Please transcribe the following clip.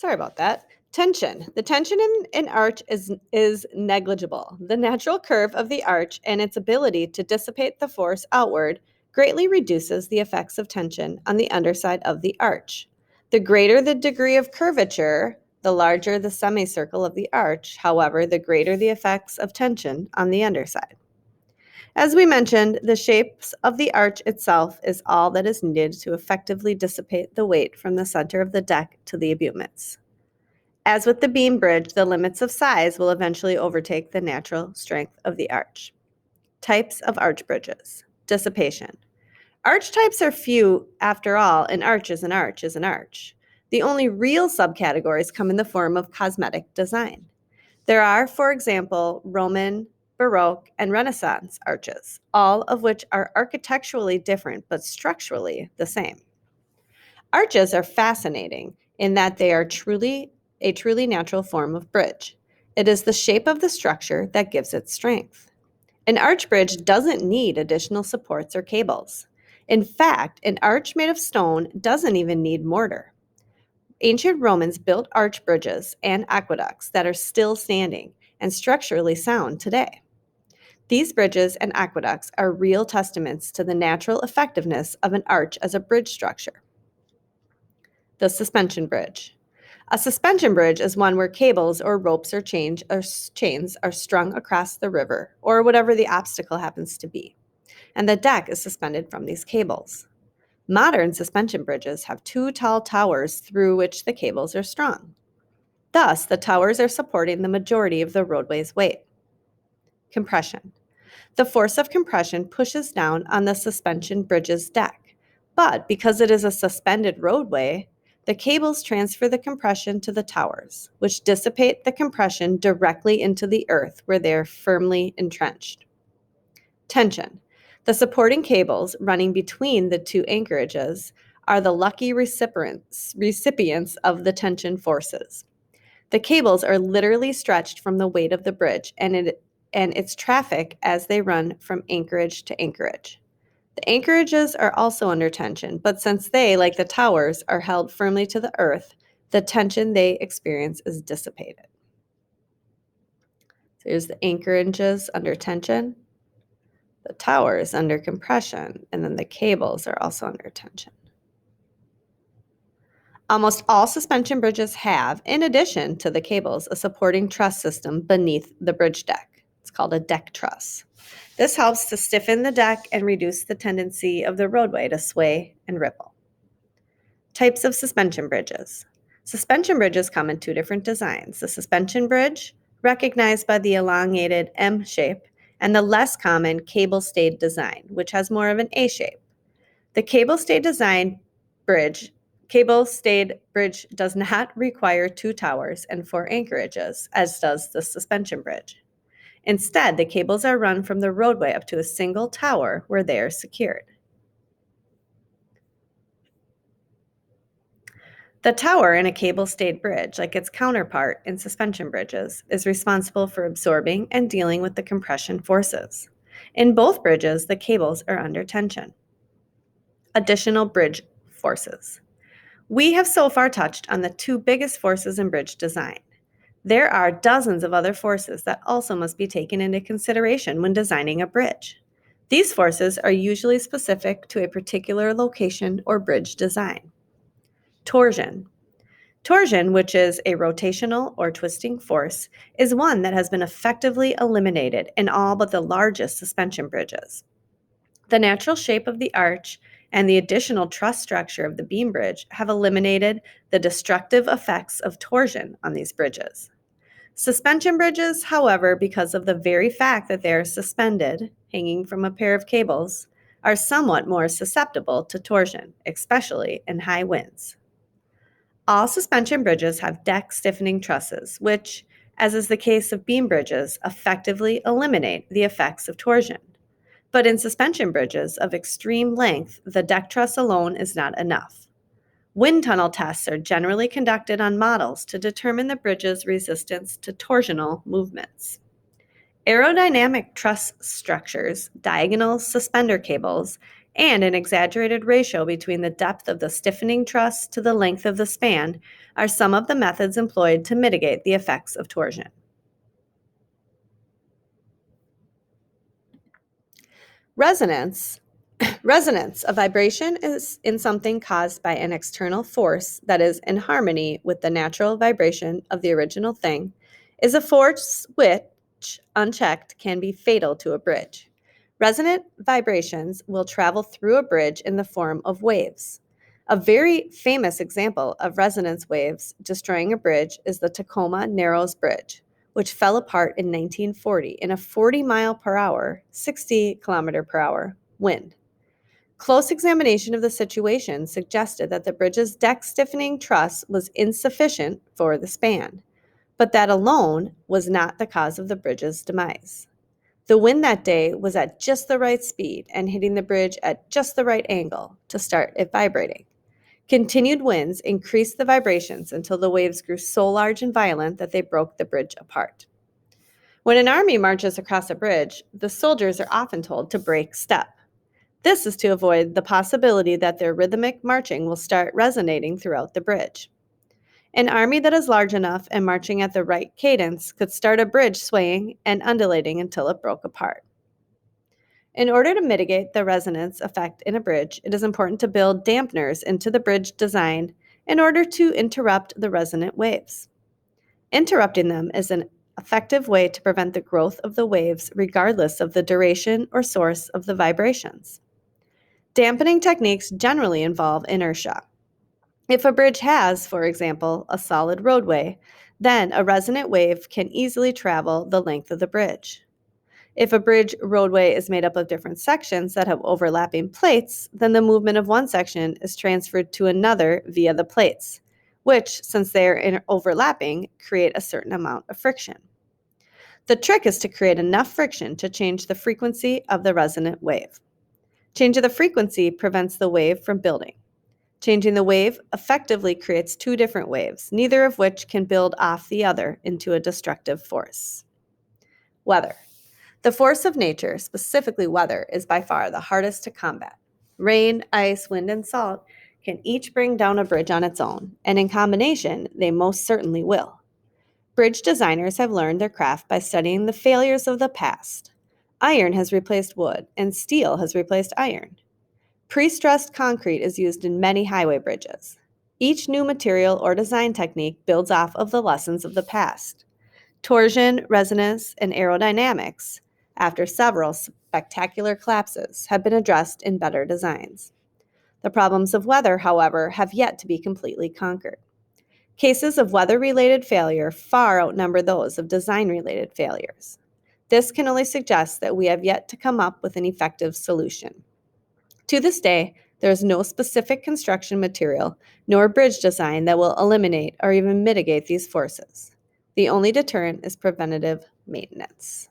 Sorry about that. Tension. The tension in an arch is negligible. The natural curve of the arch and its ability to dissipate the force outward greatly reduces the effects of tension on the underside of the arch. The greater the degree of curvature, the larger the semicircle of the arch, however, the greater the effects of tension on the underside. As we mentioned, the shapes of the arch itself is all that is needed to effectively dissipate the weight from the center of the deck to the abutments. As with the beam bridge, the limits of size will eventually overtake the natural strength of the arch. Types of arch bridges. Dissipation. Arch types are few. After all, an arch is an arch is an arch. The only real subcategories come in the form of cosmetic design. There are, for example, Roman, Baroque, and Renaissance arches, all of which are architecturally different but structurally the same. Arches are fascinating in that they are a truly natural form of bridge. It is the shape of the structure that gives it strength. An arch bridge doesn't need additional supports or cables. In fact, an arch made of stone doesn't even need mortar. Ancient Romans built arch bridges and aqueducts that are still standing and structurally sound today. These bridges and aqueducts are real testaments to the natural effectiveness of an arch as a bridge structure. The suspension bridge. A suspension bridge is one where cables or ropes or chains are strung across the river or whatever the obstacle happens to be, and the deck is suspended from these cables. Modern suspension bridges have two tall towers through which the cables are strung. Thus, the towers are supporting the majority of the roadway's weight. Compression. The force of compression pushes down on the suspension bridge's deck, but because it is a suspended roadway, the cables transfer the compression to the towers, which dissipate the compression directly into the earth where they are firmly entrenched. Tension. The supporting cables running between the two anchorages are the lucky recipients of the tension forces. The cables are literally stretched from the weight of the bridge and its traffic as they run from anchorage to anchorage. The anchorages are also under tension, but since they, like the towers, are held firmly to the earth, the tension they experience is dissipated. So here's the anchorages under tension, the towers under compression, and then the cables are also under tension. Almost all suspension bridges have, in addition to the cables, a supporting truss system beneath the bridge deck. It's called a deck truss. This helps to stiffen the deck and reduce the tendency of the roadway to sway and ripple. Types of suspension bridges. Suspension bridges come in two different designs. The suspension bridge, recognized by the elongated M shape, and the less common cable-stayed design, which has more of an A shape. The cable-stayed bridge does not require two towers and four anchorages, as does the suspension bridge. Instead, the cables are run from the roadway up to a single tower where they are secured. The tower in a cable-stayed bridge, like its counterpart in suspension bridges, is responsible for absorbing and dealing with the compression forces. In both bridges, the cables are under tension. Additional bridge forces. We have so far touched on the two biggest forces in bridge design. There are dozens of other forces that also must be taken into consideration when designing a bridge. These forces are usually specific to a particular location or bridge design. Torsion. Torsion, which is a rotational or twisting force, is one that has been effectively eliminated in all but the largest suspension bridges. The natural shape of the arch and the additional truss structure of the beam bridge have eliminated the destructive effects of torsion on these bridges. Suspension bridges, however, because of the very fact that they are suspended, hanging from a pair of cables, are somewhat more susceptible to torsion, especially in high winds. All suspension bridges have deck stiffening trusses, which, as is the case of beam bridges, effectively eliminate the effects of torsion. But in suspension bridges of extreme length, the deck truss alone is not enough. Wind tunnel tests are generally conducted on models to determine the bridge's resistance to torsional movements. Aerodynamic truss structures, diagonal suspender cables, and an exaggerated ratio between the depth of the stiffening truss to the length of the span are some of the methods employed to mitigate the effects of torsion. Resonance. Resonance, a vibration is in something caused by an external force that is in harmony with the natural vibration of the original thing, is a force which, unchecked, can be fatal to a bridge. Resonant vibrations will travel through a bridge in the form of waves. A very famous example of resonance waves destroying a bridge is the Tacoma Narrows Bridge, which fell apart in 1940 in a 40 mile per hour, 60 kilometer per hour wind. Close examination of the situation suggested that the bridge's deck stiffening truss was insufficient for the span, but that alone was not the cause of the bridge's demise. The wind that day was at just the right speed and hitting the bridge at just the right angle to start it vibrating. Continued winds increased the vibrations until the waves grew so large and violent that they broke the bridge apart. When an army marches across a bridge, the soldiers are often told to break step. This is to avoid the possibility that their rhythmic marching will start resonating throughout the bridge. An army that is large enough and marching at the right cadence could start a bridge swaying and undulating until it broke apart. In order to mitigate the resonance effect in a bridge, it is important to build dampeners into the bridge design in order to interrupt the resonant waves. Interrupting them is an effective way to prevent the growth of the waves regardless of the duration or source of the vibrations. Dampening techniques generally involve inertia. If a bridge has, for example, a solid roadway, then a resonant wave can easily travel the length of the bridge. If a bridge roadway is made up of different sections that have overlapping plates, then the movement of one section is transferred to another via the plates, which, since they are overlapping, create a certain amount of friction. The trick is to create enough friction to change the frequency of the resonant wave. Change of the frequency prevents the wave from building. Changing the wave effectively creates two different waves, neither of which can build off the other into a destructive force. Weather. The force of nature, specifically weather, is by far the hardest to combat. Rain, ice, wind, and salt can each bring down a bridge on its own, and in combination, they most certainly will. Bridge designers have learned their craft by studying the failures of the past. Iron has replaced wood, and steel has replaced iron. Pre-stressed concrete is used in many highway bridges. Each new material or design technique builds off of the lessons of the past. Torsion, resonance, and aerodynamics, after several spectacular collapses, have been addressed in better designs. The problems of weather, however, have yet to be completely conquered. Cases of weather-related failure far outnumber those of design-related failures. This can only suggest that we have yet to come up with an effective solution. To this day, there is no specific construction material nor bridge design that will eliminate or even mitigate these forces. The only deterrent is preventative maintenance.